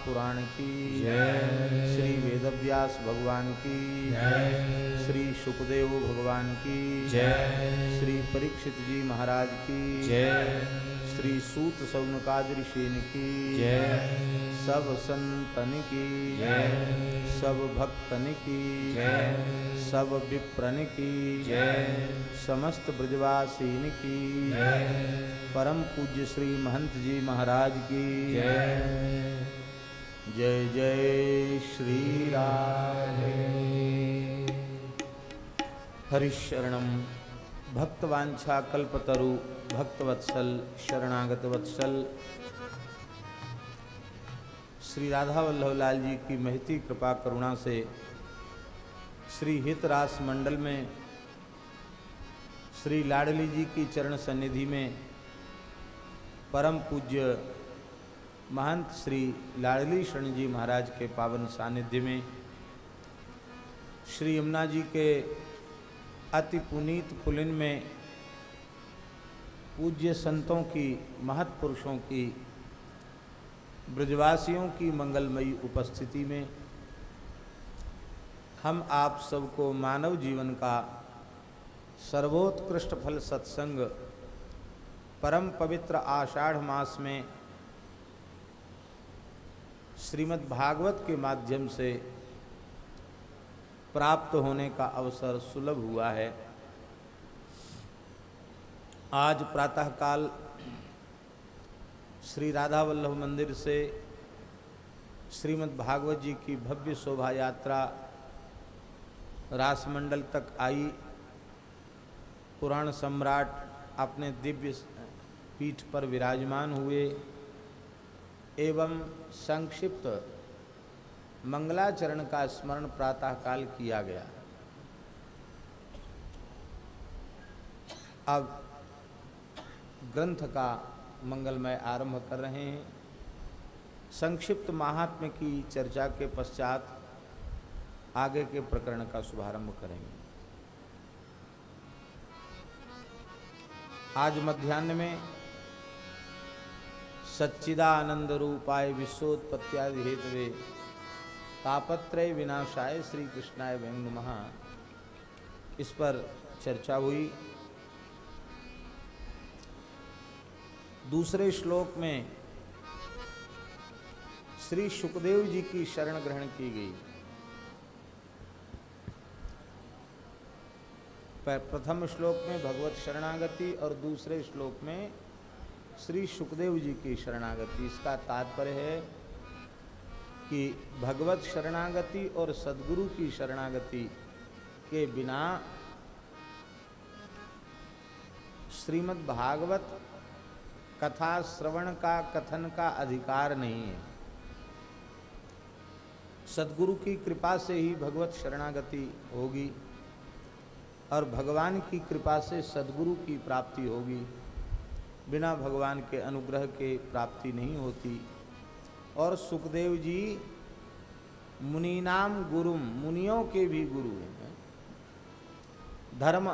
महापुराण की जय, श्री वेदव्यास भगवान की जय, श्री सुखदेव भगवान की जय, श्री परीक्षित जी महाराज की जय, श्री सूत सौनकादि ऋषि की जय, सब संतन की जय, सब भक्तन की जय, सब विप्रन की जय, समस्त ब्रजवासीन की जय, परम पूज्य श्री महंत जी महाराज की जय। जय जय श्री राधे। हरिशरणम भक्तवांछा कल्पतरु भक्तवत्सल शरणागत वत्सल श्री राधा वल्लभ लाल जी की महती कृपा करुणा से श्री हितरास मंडल में श्री लाडली जी की चरण सन्निधि में परम पूज्य महंत श्री लाडली शरण जी महाराज के पावन सानिध्य में श्री यमुना जी के अति पुनीत पुलिन में पूज्य संतों की महत्पुरुषों की ब्रजवासियों की मंगलमयी उपस्थिति में हम आप सबको मानव जीवन का सर्वोत्कृष्ट फल सत्संग परम पवित्र आषाढ़ मास में श्रीमद् भागवत के माध्यम से प्राप्त होने का अवसर सुलभ हुआ है। आज प्रातःकाल श्री राधा वल्लभ मंदिर से श्रीमद् भागवत जी की भव्य शोभा यात्रा रासमंडल तक आई। पुराण सम्राट अपने दिव्य पीठ पर विराजमान हुए एवं संक्षिप्त मंगलाचरण का स्मरण प्रातःकाल किया गया। अब ग्रंथ का मंगलमय आरंभ कर रहे हैं। संक्षिप्त महात्म्य की चर्चा के पश्चात आगे के प्रकरण का शुभारंभ करेंगे। आज मध्याह्न में सच्चिदानंद रूपाय विश्वोत्पत्त्यादि हेतवे तापत्रय विनाशाय श्री कृष्णाय वयं नमः, इस पर चर्चा हुई। दूसरे श्लोक में श्री सुखदेव जी की शरण ग्रहण की गई। प्रथम श्लोक में भगवत शरणागति और दूसरे श्लोक में श्री सुखदेव जी की शरणागति। इसका तात्पर्य है कि भगवत शरणागति और सद्गुरु की शरणागति के बिना श्रीमद् भागवत कथा श्रवण का कथन का अधिकार नहीं है। सद्गुरु की कृपा से ही भगवत शरणागति होगी और भगवान की कृपा से सद्गुरु की प्राप्ति होगी। बिना भगवान के अनुग्रह के प्राप्ति नहीं होती। और सुखदेव जी मुनीनाम गुरुम, मुनियों के भी गुरु हैं। धर्म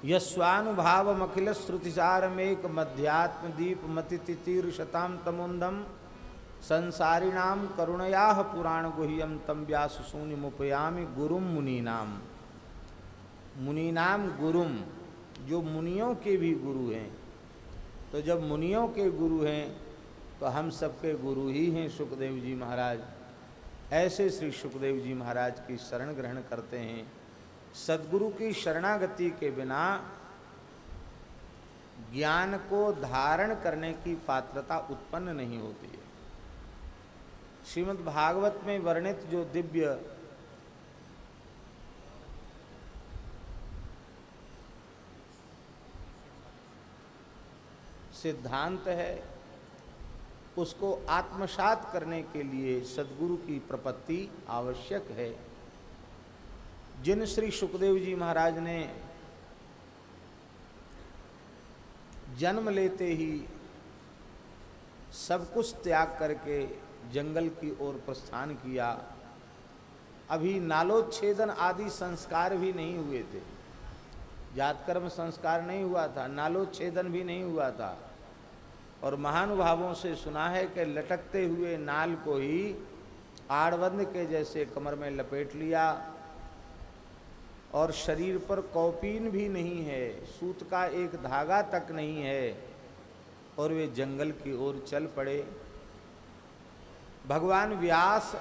यस्वानुभावमखिल श्रुतिसारमेक मध्यात्म दीप मतितितीर्षताम तमोन्दम संसारिणाम करुणयाः पुराण गुह्यम तम व्यास शून्यमुपयामि गुरुम मुनीनाम। मुनीनाम गुरुम, जो मुनियों के भी गुरु हैं। तो जब मुनियों के गुरु हैं तो हम सबके गुरु ही हैं सुखदेव जी महाराज। ऐसे श्री सुखदेव जी महाराज की शरण ग्रहण करते हैं। सद्गुरु की शरणागति के बिना ज्ञान को धारण करने की पात्रता उत्पन्न नहीं होती है। श्रीमद् भागवत में वर्णित जो दिव्य सिद्धांत है उसको आत्मसात करने के लिए सद्गुरु की प्रपत्ति आवश्यक है। जिन श्री सुखदेव जी महाराज ने जन्म लेते ही सब कुछ त्याग करके जंगल की ओर प्रस्थान किया, अभी नालोच्छेदन आदि संस्कार भी नहीं हुए थे। जातकर्म संस्कार नहीं हुआ था, नालोच्छेदन भी नहीं हुआ था। और महानुभावों से सुना है कि लटकते हुए नाल को ही आड़बंद के जैसे कमर में लपेट लिया और शरीर पर कौपीन भी नहीं है, सूत का एक धागा तक नहीं है, और वे जंगल की ओर चल पड़े। भगवान व्यास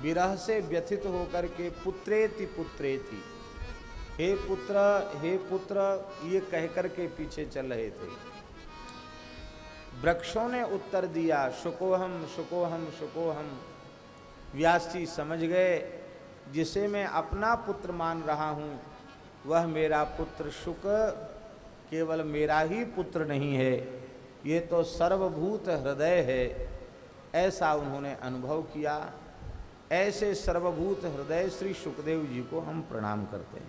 विरह से व्यथित होकर के पुत्रेति पुत्रेति, हे पुत्र ये कहकर के पीछे चल रहे थे। वृक्षों ने उत्तर दिया शुकोहम शुकोहम शुकोहम। व्यास जी समझ गए जिसे मैं अपना पुत्र मान रहा हूँ वह मेरा पुत्र शुक केवल मेरा ही पुत्र नहीं है, ये तो सर्वभूत हृदय है। ऐसा उन्होंने अनुभव किया। ऐसे सर्वभूत हृदय श्री शुकदेव जी को हम प्रणाम करते हैं।